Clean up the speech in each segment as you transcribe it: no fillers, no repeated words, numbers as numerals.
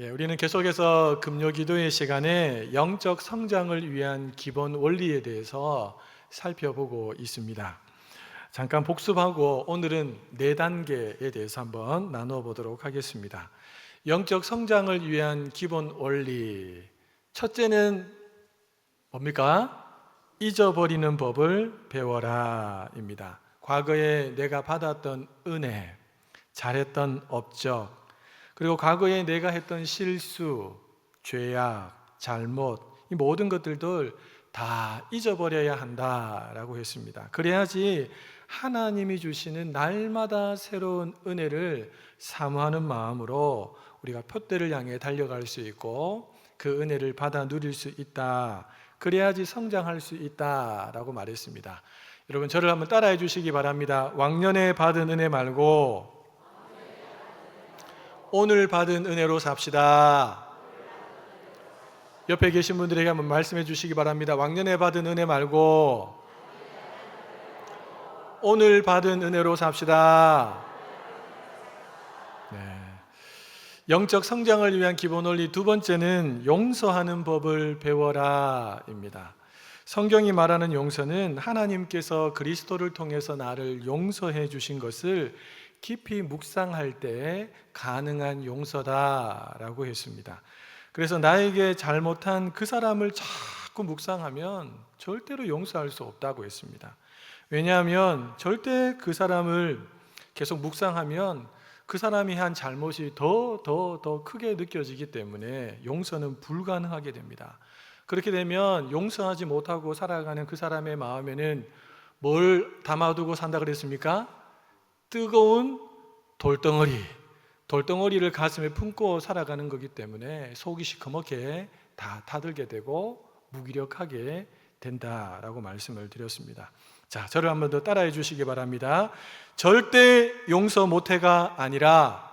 우리는 계속해서 금요 기도의 시간에 영적 성장을 위한 기본 원리에 대해서 살펴보고 있습니다. 잠깐 복습하고 오늘은 4단계에 대해서 한번 나누어 보도록 하겠습니다. 영적 성장을 위한 기본 원리. 첫째는 뭡니까? 잊어버리는 법을 배워라 입니다. 과거에 내가 받았던 은혜, 잘했던 업적, 그리고 과거에 내가 했던 실수, 죄악, 잘못, 이 모든 것들도 다 잊어버려야 한다라고 했습니다. 그래야지 하나님이 주시는 날마다 새로운 은혜를 사모하는 마음으로 우리가 표대를 향해 달려갈 수 있고 그 은혜를 받아 누릴 수 있다. 그래야지 성장할 수 있다라고 말했습니다. 여러분 저를 한번 따라해 주시기 바랍니다. 왕년에 받은 은혜 말고 오늘 받은 은혜로 삽시다. 옆에 계신 분들에게 한번 말씀해 주시기 바랍니다. 왕년에 받은 은혜 말고 오늘 받은 은혜로 삽시다. 영적 성장을 위한 기본 원리 두 번째는 용서하는 법을 배워라 입니다. 성경이 말하는 용서는 하나님께서 그리스도를 통해서 나를 용서해 주신 것을 깊이 묵상할 때 가능한 용서다라고 했습니다. 그래서 나에게 잘못한 그 사람을 자꾸 묵상하면 절대로 용서할 수 없다고 했습니다. 왜냐하면 절대 그 사람을 계속 묵상하면 그 사람이 한 잘못이 더 크게 느껴지기 때문에 용서는 불가능하게 됩니다. 그렇게 되면 용서하지 못하고 살아가는 그 사람의 마음에는 뭘 담아두고 산다 그랬습니까? 뜨거운 돌덩어리를 가슴에 품고 살아가는 거기 때문에 속이 시커멓게 다 타들게 되고 무기력하게 된다라고 말씀을 드렸습니다. 자, 저를 한 번 더 따라해 주시기 바랍니다. 절대 용서 못해가 아니라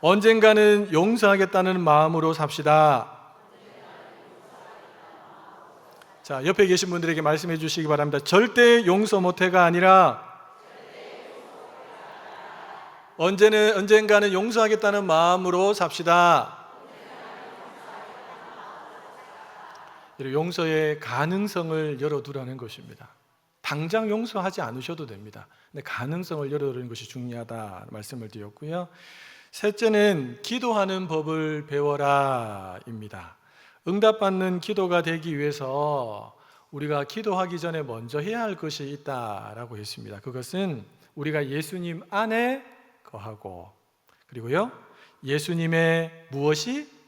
언젠가는 용서하겠다는 마음으로 삽시다. 자, 옆에 계신 분들에게 말씀해 주시기 바랍니다. 절대 용서 못해가 아니라 언젠가는 용서하겠다는 마음으로 삽시다. 용서의 가능성을 열어두라는 것입니다. 당장 용서하지 않으셔도 됩니다. 근데 가능성을 열어두는 것이 중요하다 말씀을 드렸고요. 셋째는 기도하는 법을 배워라 입니다. 응답받는 기도가 되기 위해서 우리가 기도하기 전에 먼저 해야 할 것이 있다라고 했습니다. 그것은 우리가 예수님 안에 거하고, 그리고요 예수님의 무엇이?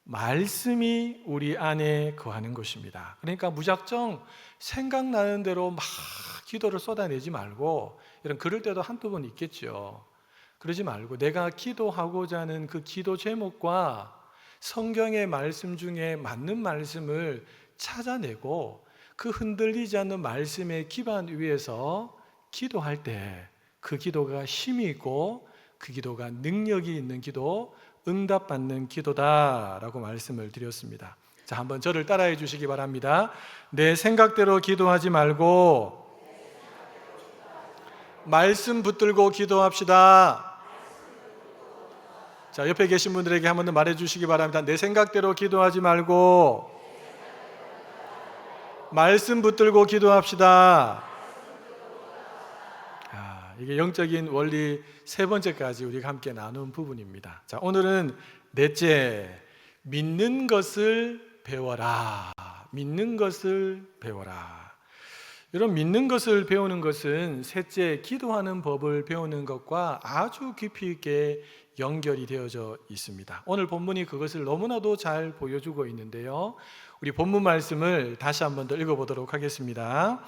말씀이 우리 안에 거하는 것입니다. 그러니까 무작정 생각나는 대로 막 기도를 쏟아내지 말고, 이런 그럴 때도 한두 번 있겠죠. 그러지 말고 내가 기도하고자 하는 그 기도 제목과 성경의 말씀 중에 맞는 말씀을 찾아내고 그 흔들리지 않는 말씀의 기반 위에서 기도할 때 그 기도가 힘이 있고 그 기도가 능력이 있는 기도, 응답받는 기도다라고 말씀을 드렸습니다. 자, 한번 저를 따라해 주시기 바랍니다. 내 생각대로 기도하지 말고 말씀 붙들고 기도합시다. 자, 옆에 계신 분들에게 한번 더 말해 주시기 바랍니다. 내 생각대로 기도하지 말고 말씀 붙들고 기도합시다. 이게 영적인 원리 세 번째까지 우리가 함께 나눈 부분입니다. 자, 오늘은 넷째, 믿는 것을 배워라. 믿는 것을 배워라. 여러분, 믿는 것을 배우는 것은 셋째, 기도하는 법을 배우는 것과 아주 깊이 있게 연결이 되어져 있습니다. 오늘 본문이 그것을 너무나도 잘 보여주고 있는데요. 우리 본문 말씀을 다시 한번 더 읽어보도록 하겠습니다.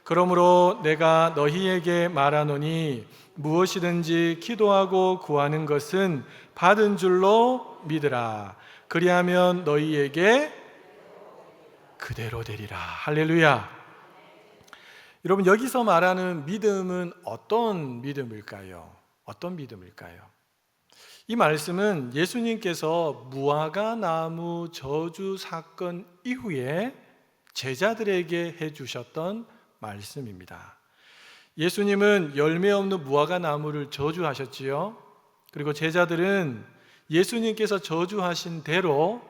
그러므로 내가 너희에게 말하노니 무엇이든지 기도하고 구하는 것은 받은 줄로 믿으라. 그리하면 너희에게 그대로 되리라. 할렐루야. 여러분, 여기서 말하는 믿음은 어떤 믿음일까요? 어떤 믿음일까요? 이 말씀은 예수님께서 무화과 나무 저주 사건 이후에 제자들에게 해주셨던 말씀입니다. 예수님은 열매 없는 무화과 나무를 저주하셨지요. 그리고 제자들은 예수님께서 저주하신 대로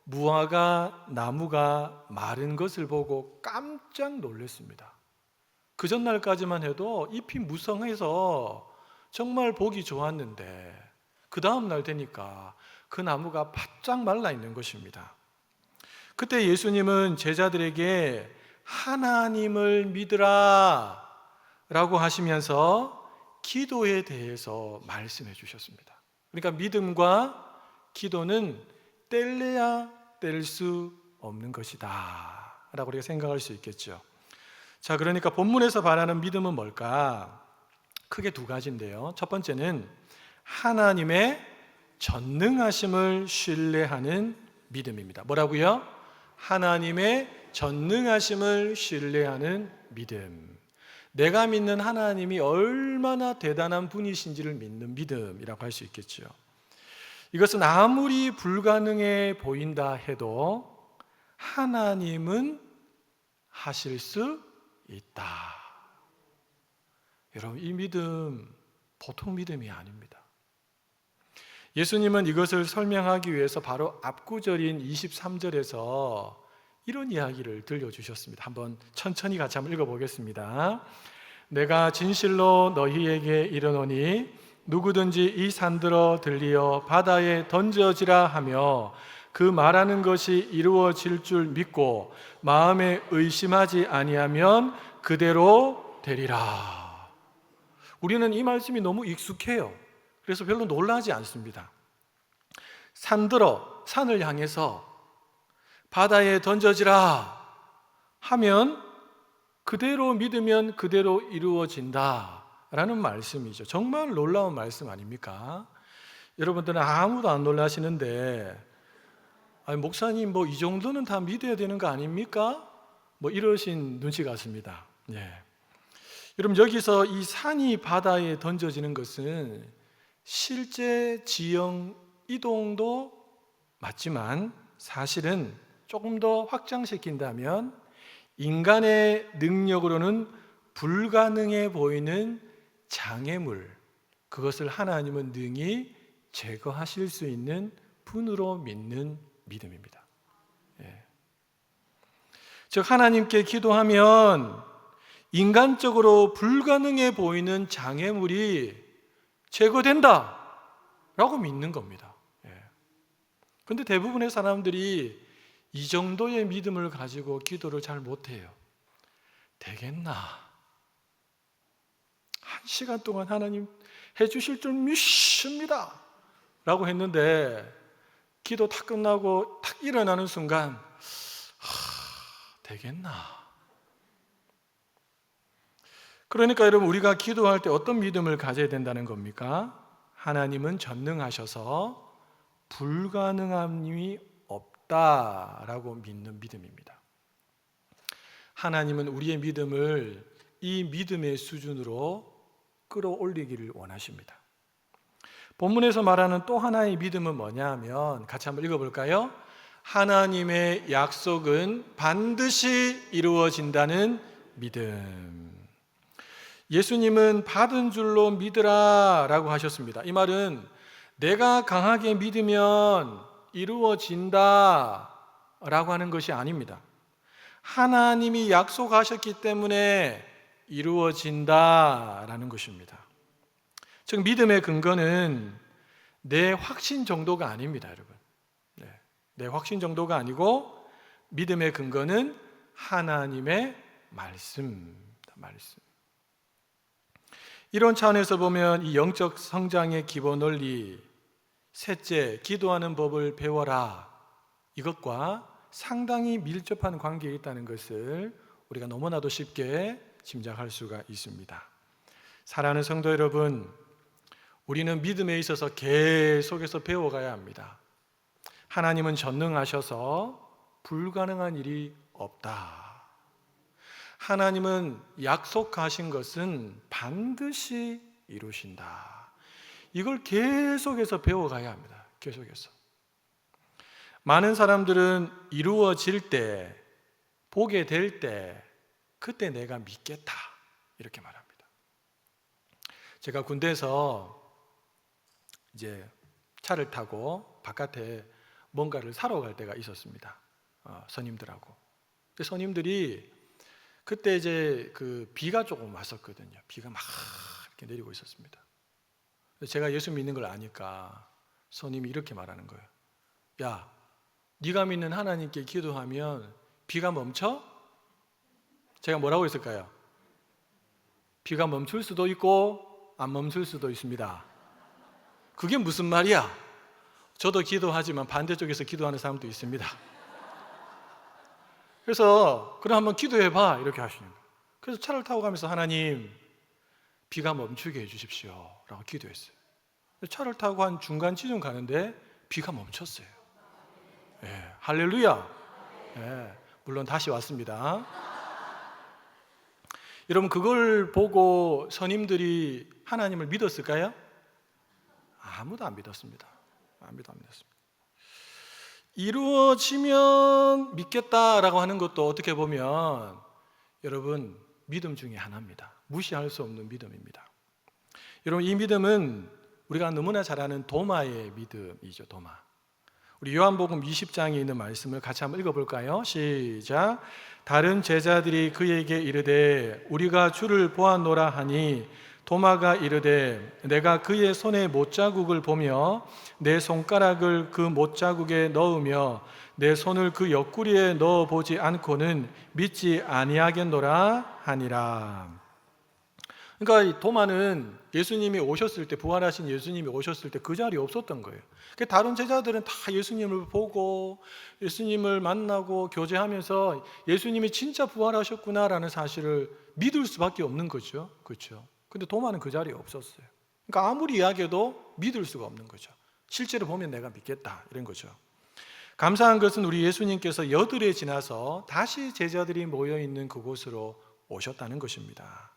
무화과 나무가 마른 것을 보고 깜짝 놀랐습니다. 그 전날까지만 해도 잎이 무성해서 정말 보기 좋았는데 그 다음 날 되니까 그 나무가 바짝 말라 있는 것입니다. 그때 예수님은 제자들에게 하나님을 믿으라 라고 하시면서 기도에 대해서 말씀해 주셨습니다. 그러니까 믿음과 기도는 뗄래야 뗄 수 없는 것이다 라고 우리가 생각할 수 있겠죠. 자, 그러니까 본문에서 말하는 믿음은 뭘까? 크게 두 가지인데요. 첫 번째는 하나님의 전능하심을 신뢰하는 믿음입니다. 뭐라고요? 하나님의 전능하심을 신뢰하는 믿음. 내가 믿는 하나님이 얼마나 대단한 분이신지를 믿는 믿음이라고 할 수 있겠죠. 이것은 아무리 불가능해 보인다 해도 하나님은 하실 수 있다. 여러분, 이 믿음 보통 믿음이 아닙니다. 예수님은 이것을 설명하기 위해서 바로 앞구절인 23절에서 이런 이야기를 들려주셨습니다. 한번 천천히 같이 한번 읽어보겠습니다. 내가 진실로 너희에게 이르노니 누구든지 이 산들어 들리어 바다에 던져지라 하며 그 말하는 것이 이루어질 줄 믿고 마음에 의심하지 아니하면 그대로 되리라. 우리는 이 말씀이 너무 익숙해요. 그래서 별로 놀라지 않습니다. 산들어, 산을 향해서 바다에 던져지라 하면 그대로 믿으면 그대로 이루어진다 라는 말씀이죠. 정말 놀라운 말씀 아닙니까? 여러분들은 아무도 안 놀라시는데 아니, 목사님 이 정도는 다 믿어야 되는 거 아닙니까? 이러신 눈치 같습니다. 예. 여러분, 여기서 이 산이 바다에 던져지는 것은 실제 지형 이동도 맞지만 사실은 조금 더 확장시킨다면 인간의 능력으로는 불가능해 보이는 장애물, 그것을 하나님은 능히 제거하실 수 있는 분으로 믿는 믿음입니다. 예. 즉 하나님께 기도하면 인간적으로 불가능해 보이는 장애물이 제거된다 라고 믿는 겁니다. 그런데 대부분의 사람들이 이 정도의 믿음을 가지고 기도를 잘 못해요. 되겠나? 1시간 동안 하나님 해주실 줄 믿습니다 라고 했는데 기도 다 끝나고 탁 일어나는 순간 되겠나? 그러니까 여러분, 우리가 기도할 때 어떤 믿음을 가져야 된다는 겁니까? 하나님은 전능하셔서 불가능함이 없다라고 믿는 믿음입니다. 하나님은 우리의 믿음을 이 믿음의 수준으로 끌어올리기를 원하십니다. 본문에서 말하는 또 하나의 믿음은 뭐냐 하면 같이 한번 읽어볼까요? 하나님의 약속은 반드시 이루어진다는 믿음. 예수님은 받은 줄로 믿으라 라고 하셨습니다. 이 말은 내가 강하게 믿으면 이루어진다 라고 하는 것이 아닙니다. 하나님이 약속하셨기 때문에 이루어진다 라는 것입니다. 즉 믿음의 근거는 내 확신 정도가 아닙니다, 여러분. 내 확신 정도가 아니고 믿음의 근거는 하나님의 말씀. 이런 차원에서 보면 이 영적 성장의 기본 원리, 셋째, 기도하는 법을 배워라, 이것과 상당히 밀접한 관계에 있다는 것을 우리가 너무나도 쉽게 짐작할 수가 있습니다. 사랑하는 성도 여러분, 우리는 믿음에 있어서 계속해서 배워가야 합니다. 하나님은 전능하셔서 불가능한 일이 없다. 하나님은 약속하신 것은 반드시 이루신다. 이걸 계속해서 배워가야 합니다. 계속해서. 많은 사람들은 이루어질 때, 보게 될 때, 그때 내가 믿겠다 이렇게 말합니다. 제가 군대에서 이제 차를 타고 바깥에 뭔가를 사러 갈 때가 있었습니다. 선임들하고. 선임들이 그때 이제 그 비가 조금 왔었거든요. 비가 막 이렇게 내리고 있었습니다. 제가 예수 믿는 걸 아니까 선임이 이렇게 말하는 거예요. 야, 네가 믿는 하나님께 기도하면 비가 멈춰? 제가 뭐라고 했을까요? 비가 멈출 수도 있고 안 멈출 수도 있습니다. 그게 무슨 말이야? 저도 기도하지만 반대쪽에서 기도하는 사람도 있습니다. 그래서 그럼 한번 기도해봐 이렇게 하시는 거예요. 그래서 차를 타고 가면서 하나님 비가 멈추게 해주십시오 라고 기도했어요. 차를 타고 한 중간 지점 가는데 비가 멈췄어요. 예, 할렐루야. 예, 물론 다시 왔습니다. 여러분 그걸 보고 선임들이 하나님을 믿었을까요? 아무도 안 믿었습니다. 아무도 안 믿었습니다. 이루어지면 믿겠다라고 하는 것도 어떻게 보면 여러분 믿음 중에 하나입니다. 무시할 수 없는 믿음입니다. 여러분 이 믿음은 우리가 너무나 잘 아는 도마의 믿음이죠. 도마. 우리 요한복음 20장에 있는 말씀을 같이 한번 읽어볼까요? 시작. 다른 제자들이 그에게 이르되 우리가 주를 보았노라 하니 도마가 이르되 내가 그의 손에 못자국을 보며 내 손가락을 그 못자국에 넣으며 내 손을 그 옆구리에 넣어보지 않고는 믿지 아니하겠노라 하니라. 그러니까 이 도마는 예수님이 오셨을 때, 부활하신 예수님이 오셨을 때 그 자리에 없었던 거예요. 다른 제자들은 다 예수님을 보고 예수님을 만나고 교제하면서 예수님이 진짜 부활하셨구나라는 사실을 믿을 수밖에 없는 거죠. 그렇죠? 근데 도마는 그 자리에 없었어요. 그러니까 아무리 이야기해도 믿을 수가 없는 거죠. 실제로 보면 내가 믿겠다 이런 거죠. 감사한 것은 우리 예수님께서 여들에 지나서 다시 제자들이 모여있는 그곳으로 오셨다는 것입니다.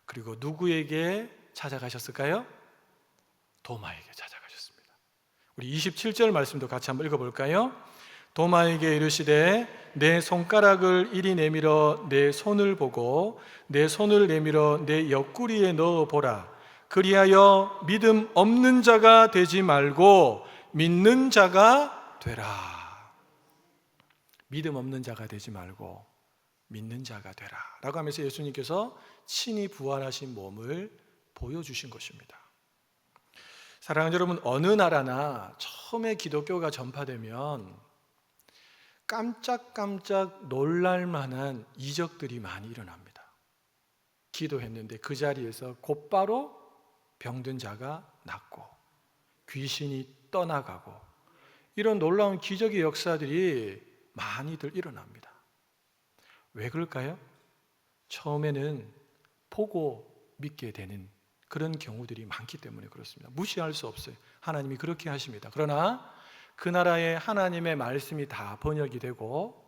그리고 누구에게 찾아가셨을까요? 도마에게 찾아가셨습니다. 우리 27절 말씀도 같이 한번 읽어볼까요? 도마에게 이르시되 내 손가락을 이리 내밀어 내 손을 보고 내 손을 내밀어 내 옆구리에 넣어보라. 그리하여 믿음 없는 자가 되지 말고 믿는 자가 되라. 믿음 없는 자가 되지 말고 믿는 자가 되라 라고 하면서 예수님께서 친히 부활하신 몸을 보여주신 것입니다. 사랑하는 여러분, 어느 나라나 처음에 기독교가 전파되면 깜짝깜짝 놀랄 만한 이적들이 많이 일어납니다. 기도했는데 그 자리에서 곧바로 병든 자가 낫고 귀신이 떠나가고 이런 놀라운 기적의 역사들이 많이들 일어납니다. 왜 그럴까요? 처음에는 보고 믿게 되는 그런 경우들이 많기 때문에 그렇습니다. 무시할 수 없어요. 하나님이 그렇게 하십니다. 그러나 그 나라에 하나님의 말씀이 다 번역이 되고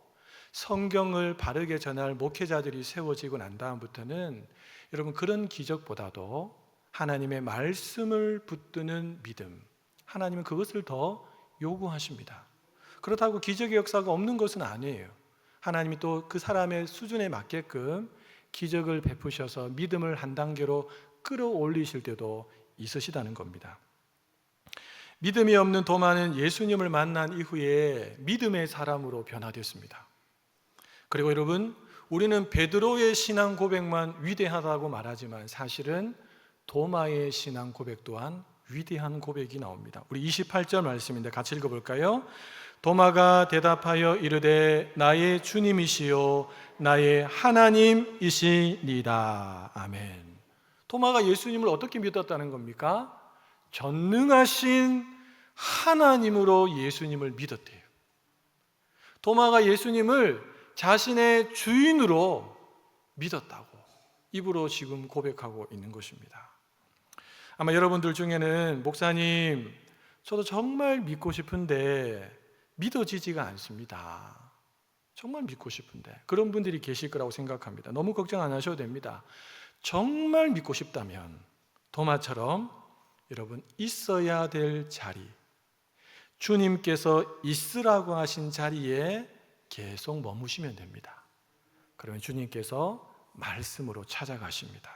성경을 바르게 전할 목회자들이 세워지고 난 다음부터는 여러분 그런 기적보다도 하나님의 말씀을 붙드는 믿음, 하나님은 그것을 더 요구하십니다. 그렇다고 기적의 역사가 없는 것은 아니에요. 하나님이 또 그 사람의 수준에 맞게끔 기적을 베푸셔서 믿음을 한 단계로 끌어올리실 때도 있으시다는 겁니다. 믿음이 없는 도마는 예수님을 만난 이후에 믿음의 사람으로 변화됐습니다. 그리고 여러분, 우리는 베드로의 신앙 고백만 위대하다고 말하지만 사실은 도마의 신앙 고백 또한 위대한 고백이 나옵니다. 우리 28절 말씀인데 같이 읽어볼까요? 도마가 대답하여 이르되 나의 주님이시요 나의 하나님이시니이다. 아멘. 도마가 예수님을 어떻게 믿었다는 겁니까? 전능하신 하나님으로 예수님을 믿었대요. 도마가 예수님을 자신의 주인으로 믿었다고 입으로 지금 고백하고 있는 것입니다. 아마 여러분들 중에는 목사님, 저도 정말 믿고 싶은데 믿어지지가 않습니다. 정말 믿고 싶은데 그런 분들이 계실 거라고 생각합니다. 너무 걱정 안 하셔도 됩니다. 정말 믿고 싶다면 도마처럼 여러분 있어야 될 자리, 주님께서 있으라고 하신 자리에 계속 머무시면 됩니다. 그러면 주님께서 말씀으로 찾아가십니다.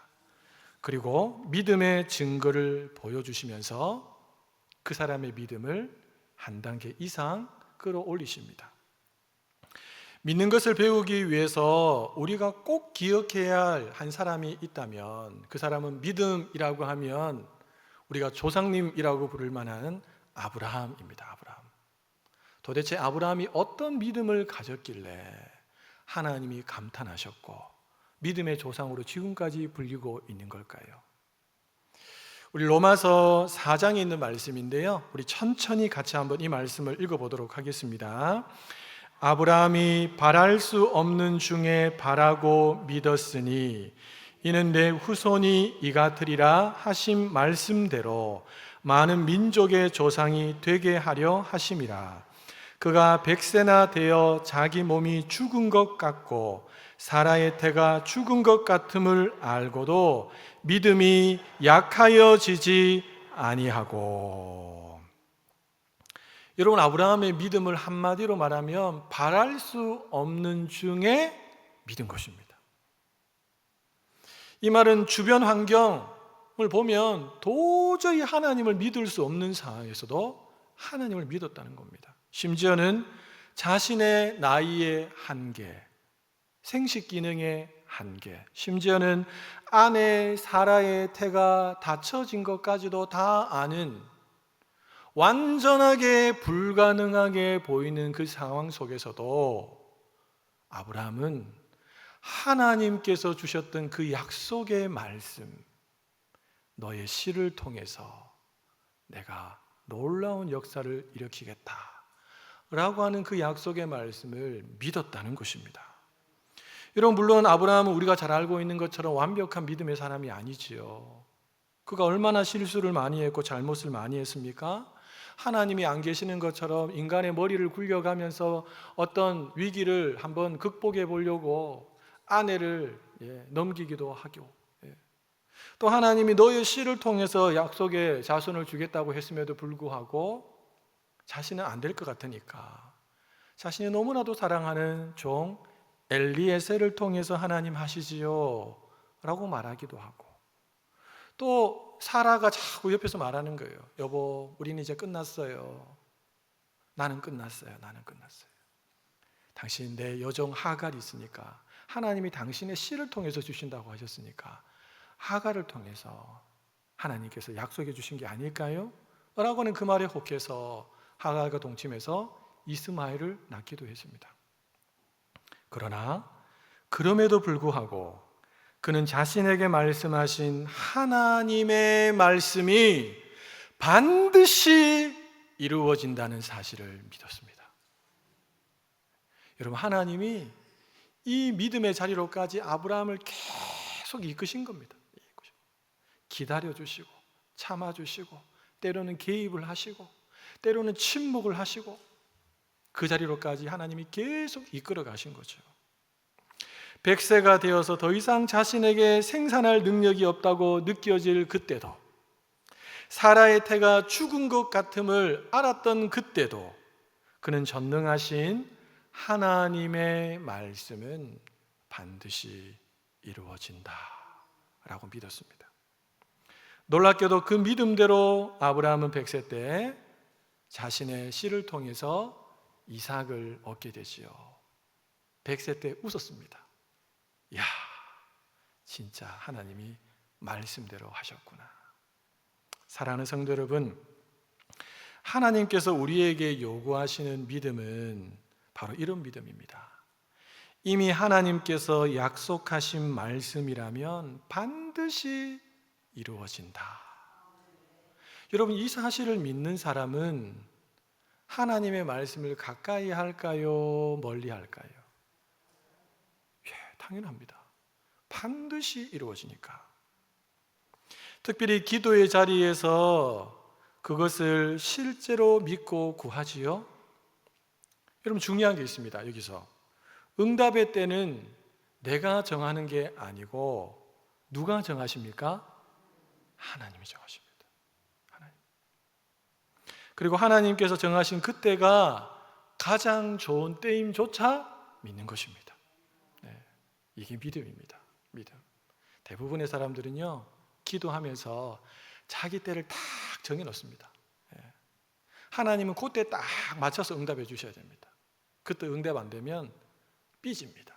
그리고 믿음의 증거를 보여주시면서 그 사람의 믿음을 한 단계 이상 끌어올리십니다. 믿는 것을 배우기 위해서 우리가 꼭 기억해야 할 한 사람이 있다면 그 사람은 믿음이라고 하면 우리가 조상님이라고 부를 만한 아브라함입니다. 아브라함. 도대체 아브라함이 어떤 믿음을 가졌길래 하나님이 감탄하셨고 믿음의 조상으로 지금까지 불리고 있는 걸까요? 우리 로마서 4장에 있는 말씀인데요, 우리 천천히 같이 한번 이 말씀을 읽어보도록 하겠습니다. 아브라함이 바랄 수 없는 중에 바라고 믿었으니 이는 내 후손이 이같으리라 하신 말씀대로 많은 민족의 조상이 되게 하려 하심이라. 그가 100세나 되어 자기 몸이 죽은 것 같고 사라의 태가 죽은 것 같음을 알고도 믿음이 약하여지지 아니하고. 여러분, 아브라함의 믿음을 한마디로 말하면 바랄 수 없는 중에 믿은 것입니다. 이 말은 주변 환경을 보면 도저히 하나님을 믿을 수 없는 상황에서도 하나님을 믿었다는 겁니다. 심지어는 자신의 나이의 한계, 생식 기능의 한계, 심지어는 아내 사라의 태가 닫혀진 것까지도 다 아는 완전하게 불가능하게 보이는 그 상황 속에서도 아브라함은 하나님께서 주셨던 그 약속의 말씀, 너의 씨를 통해서 내가 놀라운 역사를 일으키겠다 라고 하는 그 약속의 말씀을 믿었다는 것입니다. 여러분, 물론 아브라함은 우리가 잘 알고 있는 것처럼 완벽한 믿음의 사람이 아니지요. 그가 얼마나 실수를 많이 했고 잘못을 많이 했습니까? 하나님이 안 계시는 것처럼 인간의 머리를 굴려가면서 어떤 위기를 한번 극복해 보려고 아내를 넘기기도 하고, 또 하나님이 너의 씨를 통해서 약속의 자손을 주겠다고 했음에도 불구하고 자신은 안 될 것 같으니까 자신이 너무나도 사랑하는 종 엘리에셀을 통해서 하나님 하시지요 라고 말하기도 하고, 또 사라가 자꾸 옆에서 말하는 거예요. 여보, 우리는 이제 끝났어요. 나는 끝났어요. 나는 끝났어요. 당신 내 여종 하갈이 있으니까, 하나님이 당신의 씨를 통해서 주신다고 하셨으니까 하갈을 통해서 하나님께서 약속해 주신 게 아닐까요? 라고 하는 그 말에 혹해서 하갈과 동침해서 이스마엘을 낳기도 했습니다. 그러나 그럼에도 불구하고 그는 자신에게 말씀하신 하나님의 말씀이 반드시 이루어진다는 사실을 믿었습니다. 여러분, 하나님이 이 믿음의 자리로까지 아브라함을 계속 이끄신 겁니다. 기다려주시고 참아주시고 때로는 개입을 하시고 때로는 침묵을 하시고 그 자리로까지 하나님이 계속 이끌어 가신 거죠. 100세가 되어서 더 이상 자신에게 생산할 능력이 없다고 느껴질 그때도, 사라의 태가 죽은 것 같음을 알았던 그때도 그는 전능하신 하나님의 말씀은 반드시 이루어진다 라고 믿었습니다. 놀랍게도 그 믿음대로 아브라함은 100세 때 자신의 씨를 통해서 이삭을 얻게 되지요. 100세 때 웃었습니다. 야, 진짜 하나님이 말씀대로 하셨구나. 사랑하는 성도 여러분, 하나님께서 우리에게 요구하시는 믿음은 바로 이런 믿음입니다. 이미 하나님께서 약속하신 말씀이라면 반드시 이루어진다. 여러분, 이 사실을 믿는 사람은 하나님의 말씀을 가까이 할까요? 멀리 할까요? 당연합니다. 반드시 이루어지니까. 특별히 기도의 자리에서 그것을 실제로 믿고 구하지요. 여러분, 중요한 게 있습니다. 여기서 응답의 때는 내가 정하는 게 아니고 누가 정하십니까? 하나님이 정하십니다. 하나님. 그리고 하나님께서 정하신 그때가 가장 좋은 때임조차 믿는 것입니다. 이게 믿음입니다. 믿음. 대부분의 사람들은요, 기도하면서 자기 때를 딱 정해 놓습니다. 하나님은 그때 딱 맞춰서 응답해 주셔야 됩니다. 그때 응답 안 되면 삐집니다.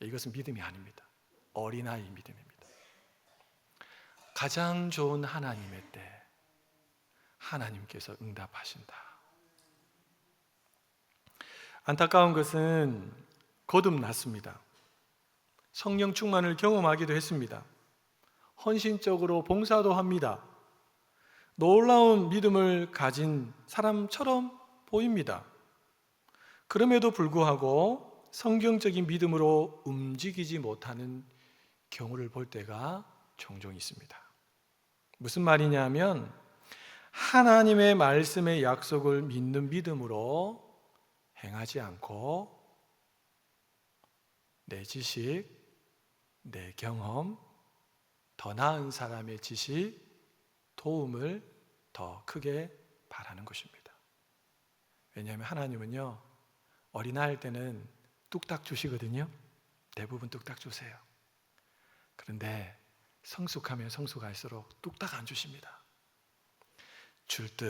이것은 믿음이 아닙니다. 어린아이 믿음입니다. 가장 좋은 하나님의 때 하나님께서 응답하신다. 안타까운 것은 거듭났습니다. 성령 충만을 경험하기도 했습니다. 헌신적으로 봉사도 합니다. 놀라운 믿음을 가진 사람처럼 보입니다. 그럼에도 불구하고 성경적인 믿음으로 움직이지 못하는 경우를 볼 때가 종종 있습니다. 무슨 말이냐면 하나님의 말씀의 약속을 믿는 믿음으로 행하지 않고 내 지식, 내 경험, 더 나은 사람의 지식, 도움을 더 크게 바라는 것입니다. 왜냐하면 하나님은요, 어린아이일 때는 뚝딱 주시거든요. 대부분 뚝딱 주세요. 그런데 성숙하면 성숙할수록 뚝딱 안 주십니다. 줄 듯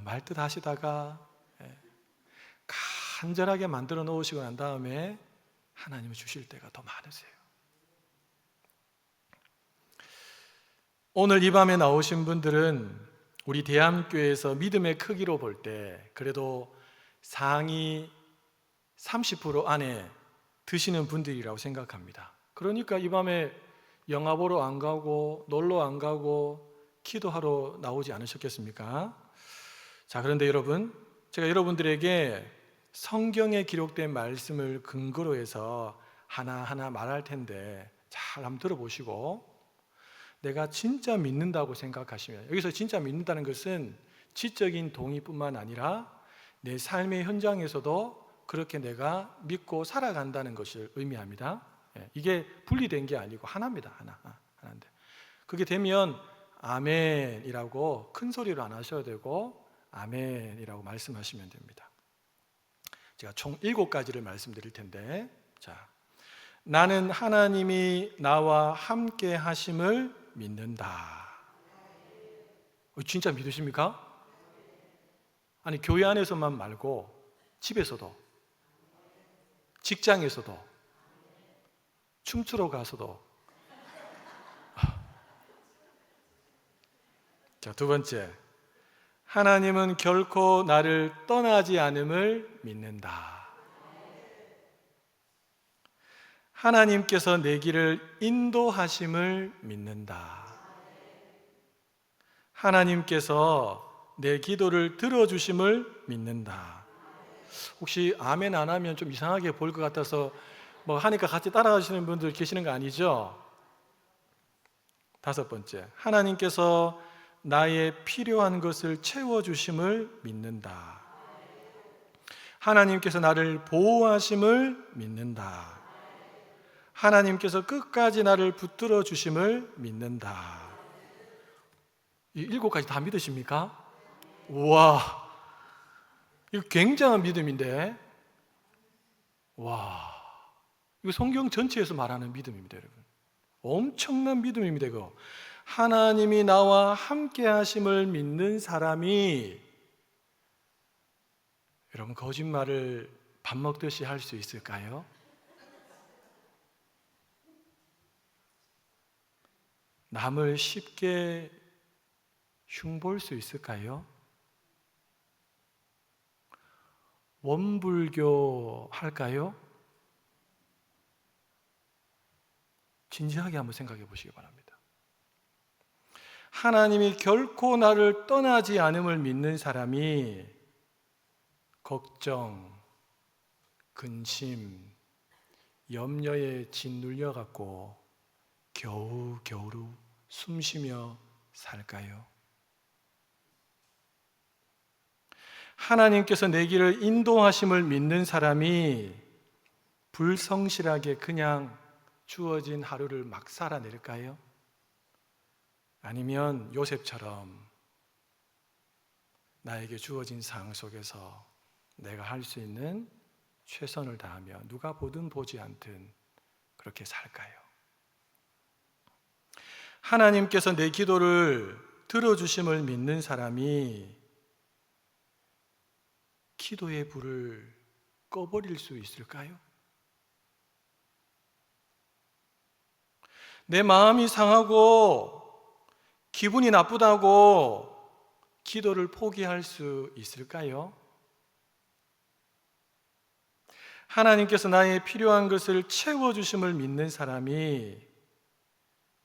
말 듯 하시다가 간절하게 만들어 놓으시고 난 다음에 하나님을 주실 때가 더 많으세요. 오늘 이 밤에 나오신 분들은 우리 대한교회에서 믿음의 크기로 볼 때 그래도 상위 30% 안에 드시는 분들이라고 생각합니다. 그러니까 이 밤에 영화 보러 안 가고 놀러 안 가고 기도하러 나오지 않으셨겠습니까? 자, 그런데 여러분, 제가 여러분들에게 성경에 기록된 말씀을 근거로 해서 하나하나 말할 텐데 잘 한번 들어보시고, 내가 진짜 믿는다고 생각하시면, 여기서 진짜 믿는다는 것은 지적인 동의뿐만 아니라 내 삶의 현장에서도 그렇게 내가 믿고 살아간다는 것을 의미합니다. 이게 분리된 게 아니고 하나입니다. 하나인데 그게 되면 아멘이라고 큰 소리로 안 하셔도 되고 아멘이라고 말씀하시면 됩니다. 제가 총 7가지를 말씀드릴 텐데, 자, 나는 하나님이 나와 함께 하심을 믿는다. 진짜 믿으십니까? 아니, 교회 안에서만 말고 집에서도, 직장에서도, 춤추러 가서도. 자, 2번째, 하나님은 결코 나를 떠나지 않음을 믿는다. 하나님께서 내 길을 인도하심을 믿는다. 하나님께서 내 기도를 들어주심을 믿는다. 혹시 아멘 안 하면 좀 이상하게 보일 것 같아서 뭐 하니까 같이 따라가시는 분들 계시는 거 아니죠? 5번째, 하나님께서 나의 필요한 것을 채워주심을 믿는다. 하나님께서 나를 보호하심을 믿는다. 하나님께서 끝까지 나를 붙들어 주심을 믿는다. 이 7가지 다 믿으십니까? 우와, 이거 굉장한 믿음인데, 와, 이거 성경 전체에서 말하는 믿음입니다, 여러분. 엄청난 믿음입니다, 이거. 하나님이 나와 함께 하심을 믿는 사람이, 여러분, 거짓말을 밥 먹듯이 할 수 있을까요? 남을 쉽게 흉볼 수 있을까요? 원불교 할까요? 진지하게 한번 생각해 보시기 바랍니다. 하나님이 결코 나를 떠나지 않음을 믿는 사람이 걱정, 근심, 염려에 짓눌려 갖고 겨우겨우 숨쉬며 살까요? 하나님께서 내 길을 인도하심을 믿는 사람이 불성실하게 그냥 주어진 하루를 막 살아낼까요? 아니면 요셉처럼 나에게 주어진 상황 속에서 내가 할 수 있는 최선을 다하며 누가 보든 보지 않든 그렇게 살까요? 하나님께서 내 기도를 들어주심을 믿는 사람이 기도의 불을 꺼버릴 수 있을까요? 내 마음이 상하고 기분이 나쁘다고 기도를 포기할 수 있을까요? 하나님께서 나의 필요한 것을 채워주심을 믿는 사람이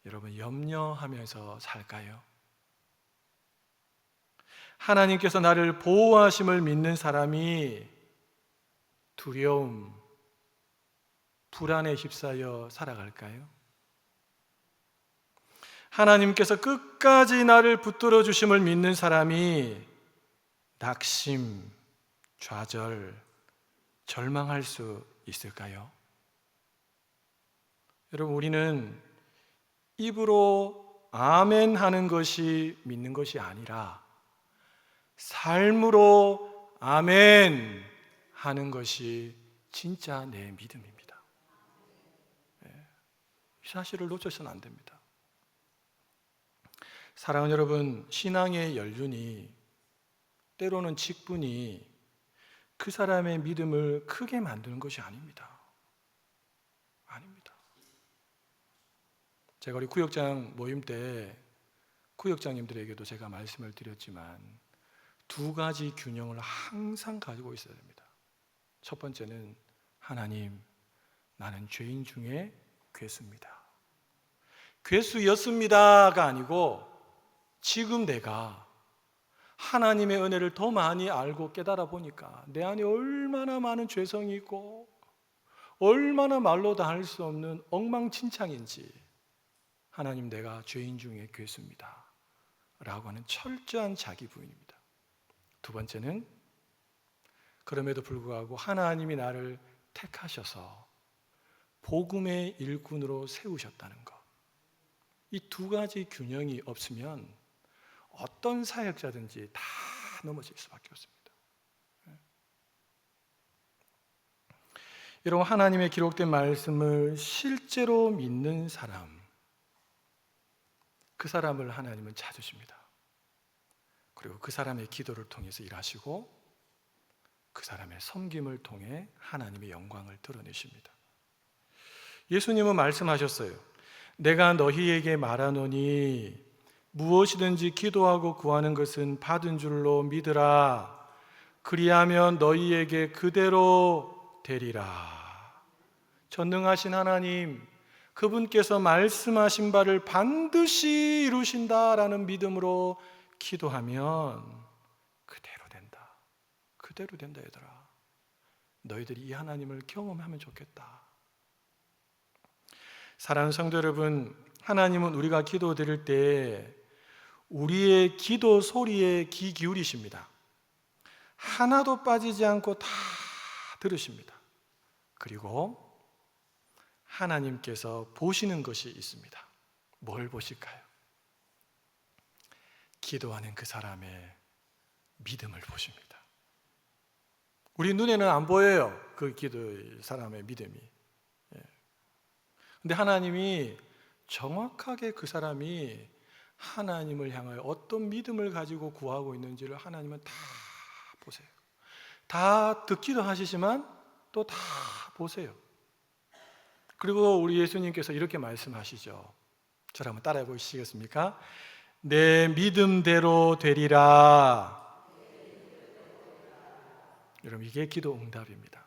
여러분 염려하면서 살까요? 하나님께서 나를 보호하심을 믿는 사람이 두려움, 불안에 휩싸여 살아갈까요? 하나님께서 끝까지 나를 붙들어 주심을 믿는 사람이 낙심, 좌절, 절망할 수 있을까요? 여러분, 우리는 입으로 아멘 하는 것이 믿는 것이 아니라 삶으로 아멘 하는 것이 진짜 내 믿음입니다. 이 사실을 놓쳐서는 안 됩니다. 사랑하는 여러분, 신앙의 연륜이 때로는 직분이 그 사람의 믿음을 크게 만드는 것이 아닙니다. 아닙니다. 제가 우리 구역장 모임 때 구역장님들에게도 제가 말씀을 드렸지만 두 가지 균형을 항상 가지고 있어야 됩니다. 첫 번째는 하나님, 나는 죄인 중에 괴수입니다. 괴수였습니다가 아니고 지금 내가 하나님의 은혜를 더 많이 알고 깨달아 보니까 내 안에 얼마나 많은 죄성이 있고 얼마나 말로 다 할 수 없는 엉망진창인지, 하나님, 내가 죄인 중에 괴수입니다 라고 하는 철저한 자기 부인입니다. 두 번째는 그럼에도 불구하고 하나님이 나를 택하셔서 복음의 일꾼으로 세우셨다는 것, 이 두 가지 균형이 없으면 어떤 사역자든지 다 넘어질 수밖에 없습니다. 여러분, 하나님의 기록된 말씀을 실제로 믿는 사람, 그 사람을 하나님은 찾으십니다. 그리고 그 사람의 기도를 통해서 일하시고 그 사람의 섬김을 통해 하나님의 영광을 드러내십니다. 예수님은 말씀하셨어요. 내가 너희에게 말하노니 무엇이든지 기도하고 구하는 것은 받은 줄로 믿으라. 그리하면 너희에게 그대로 되리라. 전능하신 하나님, 그분께서 말씀하신 바를 반드시 이루신다라는 믿음으로 기도하면 그대로 된다. 그대로 된다, 얘들아. 너희들이 이 하나님을 경험하면 좋겠다. 사랑하는 성도 여러분, 하나님은 우리가 기도드릴 때 우리의 기도 소리에 귀 기울이십니다. 하나도 빠지지 않고 다 들으십니다. 그리고 하나님께서 보시는 것이 있습니다. 뭘 보실까요? 기도하는 그 사람의 믿음을 보십니다. 우리 눈에는 안 보여요, 그 기도의 사람의 믿음이. 근데 하나님이 정확하게 그 사람이 하나님을 향하여 어떤 믿음을 가지고 구하고 있는지를 하나님은 다 보세요. 다 듣기도 하시지만 또 다 보세요. 그리고 우리 예수님께서 이렇게 말씀하시죠. 저를 한번 따라해 보시겠습니까? 내 믿음대로 되리라. 여러분, 이게 기도 응답입니다.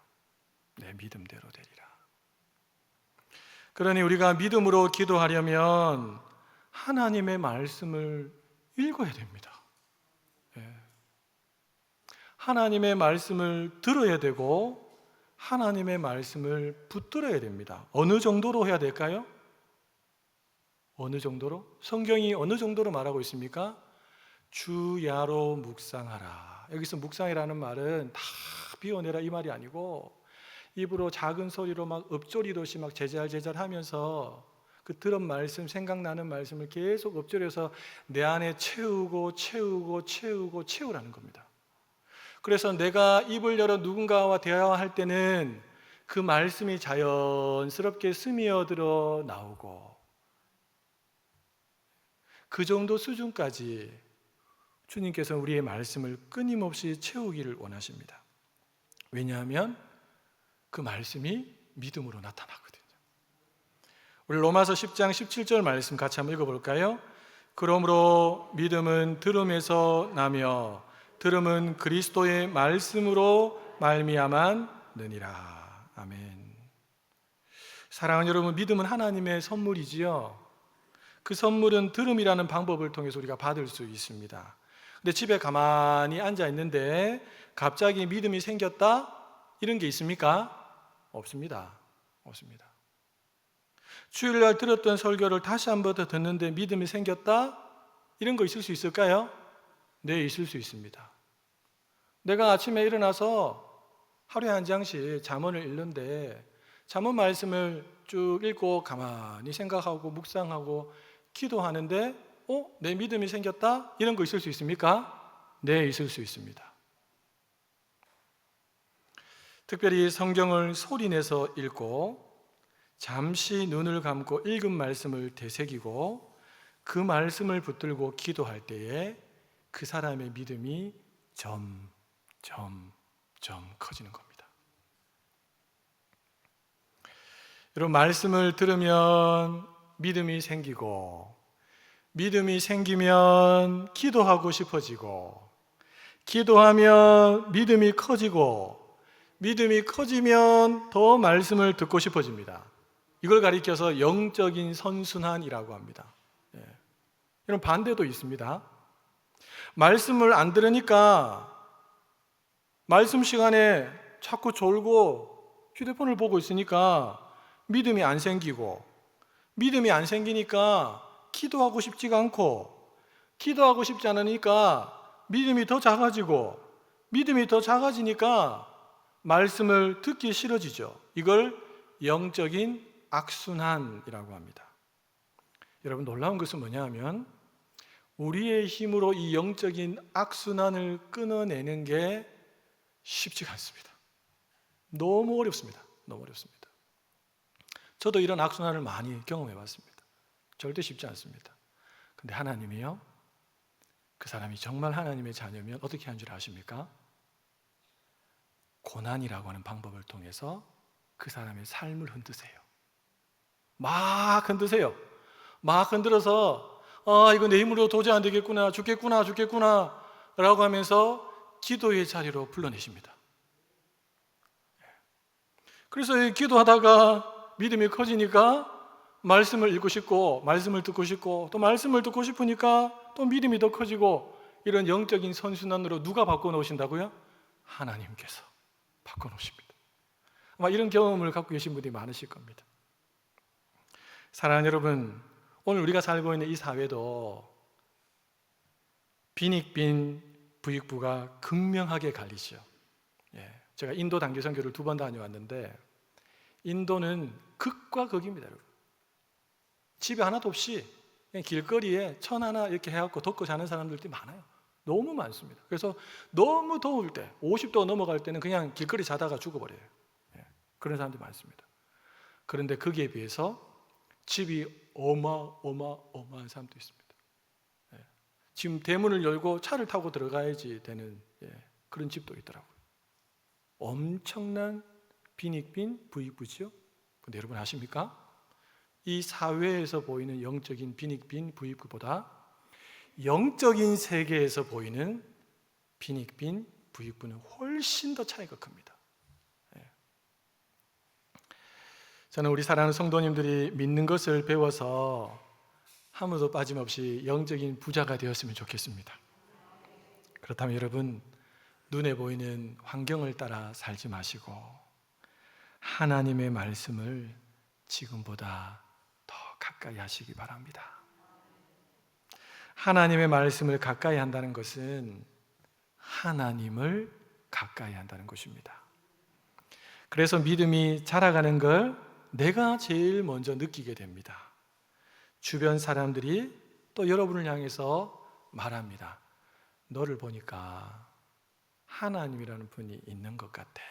내 믿음대로 되리라. 그러니 우리가 믿음으로 기도하려면 하나님의 말씀을 읽어야 됩니다. 하나님의 말씀을 들어야 되고 하나님의 말씀을 붙들어야 됩니다. 어느 정도로 해야 될까요? 어느 정도로? 성경이 어느 정도로 말하고 있습니까? 주야로 묵상하라. 여기서 묵상이라는 말은 다 비워내라 이 말이 아니고 입으로 작은 소리로 막 읊조리듯이 막 제잘제잘 하면서 그 들은 말씀, 생각나는 말씀을 계속 읊조려서 내 안에 채우라는 겁니다. 그래서 내가 입을 열어 누군가와 대화할 때는 그 말씀이 자연스럽게 스며들어 나오고, 그 정도 수준까지 주님께서 우리의 말씀을 끊임없이 채우기를 원하십니다. 왜냐하면 그 말씀이 믿음으로 나타나거든요. 우리 로마서 10장 17절 말씀 같이 한번 읽어볼까요? 그러므로 믿음은 들음에서 나며 들음은 그리스도의 말씀으로 말미암았느니라. 아멘. 사랑하는 여러분, 믿음은 하나님의 선물이지요. 그 선물은 들음이라는 방법을 통해서 우리가 받을 수 있습니다. 근데 집에 가만히 앉아 있는데 갑자기 믿음이 생겼다? 이런 게 있습니까? 없습니다. 없습니다. 주일날 들었던 설교를 다시 한 번 더 듣는데 믿음이 생겼다? 이런 거 있을 수 있을까요? 네, 있을 수 있습니다. 내가 아침에 일어나서 하루에 한 장씩 잠언을 읽는데 잠언 말씀을 쭉 읽고 가만히 생각하고 묵상하고 기도하는데 내 믿음이 생겼다? 이런 거 있을 수 있습니까? 네, 있을 수 있습니다. 특별히 성경을 소리내서 읽고 잠시 눈을 감고 읽은 말씀을 되새기고 그 말씀을 붙들고 기도할 때에 그 사람의 믿음이 점점 커지는 겁니다. 여러분, 말씀을 들으면 믿음이 생기고 믿음이 생기면 기도하고 싶어지고 기도하면 믿음이 커지고 믿음이 커지면 더 말씀을 듣고 싶어집니다. 이걸 가리켜서 영적인 선순환이라고 합니다. 이런 반대도 있습니다. 말씀을 안 들으니까 말씀 시간에 자꾸 졸고 휴대폰을 보고 있으니까 믿음이 안 생기고 믿음이 안 생기니까 기도하고 싶지가 않고 기도하고 싶지 않으니까 믿음이 더 작아지고 믿음이 더 작아지니까 말씀을 듣기 싫어지죠. 이걸 영적인 악순환이라고 합니다. 여러분, 놀라운 것은 뭐냐 하면 우리의 힘으로 이 영적인 악순환을 끊어내는 게 쉽지가 않습니다. 너무 어렵습니다. 너무 어렵습니다. 저도 이런 악순환을 많이 경험해 봤습니다. 절대 쉽지 않습니다. 근데 하나님이요, 그 사람이 정말 하나님의 자녀면 어떻게 하는 줄 아십니까? 고난이라고 하는 방법을 통해서 그 사람의 삶을 흔드세요. 막 흔드세요. 막 흔들어서 이거 내 힘으로 도저히 안 되겠구나, 죽겠구나 라고 하면서 기도의 자리로 불러내십니다. 그래서 기도하다가 믿음이 커지니까 말씀을 읽고 싶고 말씀을 듣고 싶고 또 말씀을 듣고 싶으니까 또 믿음이 더 커지고 이런 영적인 선순환으로 누가 바꿔놓으신다고요? 하나님께서 바꿔놓으십니다. 아마 이런 경험을 갖고 계신 분들이 많으실 겁니다. 사랑하는 여러분, 오늘 우리가 살고 있는 이 사회도 빈익빈 부익부가 극명하게 갈리죠. 제가 인도 단기 선교를 2번 다녀왔는데 인도는 극과 극입니다. 여러분. 집에 하나도 없이 그냥 길거리에 천 하나 이렇게 해갖고 덮고 자는 사람들이 많아요. 너무 많습니다. 그래서 너무 더울 때 50도가 넘어갈 때는 그냥 길거리 자다가 죽어버려요. 그런 사람들이 많습니다. 그런데 거기에 비해서 집이 어마어마한 사람도 있습니다. 지금 대문을 열고 차를 타고 들어가야지 되는 그런 집도 있더라고요. 엄청난 빈익빈 부익부지요. 근데 여러분 아십니까? 이 사회에서 보이는 영적인 빈익빈 부익부보다 영적인 세계에서 보이는 빈익빈 부익부는 훨씬 더 차이가 큽니다. 저는 우리 사랑하는 성도님들이 믿는 것을 배워서 아무도 빠짐없이 영적인 부자가 되었으면 좋겠습니다. 그렇다면 여러분, 눈에 보이는 환경을 따라 살지 마시고 하나님의 말씀을 지금보다 더 가까이 하시기 바랍니다. 하나님의 말씀을 가까이 한다는 것은 하나님을 가까이 한다는 것입니다. 그래서 믿음이 자라가는 걸 내가 제일 먼저 느끼게 됩니다. 주변 사람들이 또 여러분을 향해서 말합니다. 너를 보니까 하나님이라는 분이 있는 것 같아.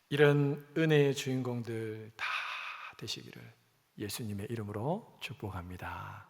이런 은혜의 주인공들 다 되시기를 예수님의 이름으로 축복합니다.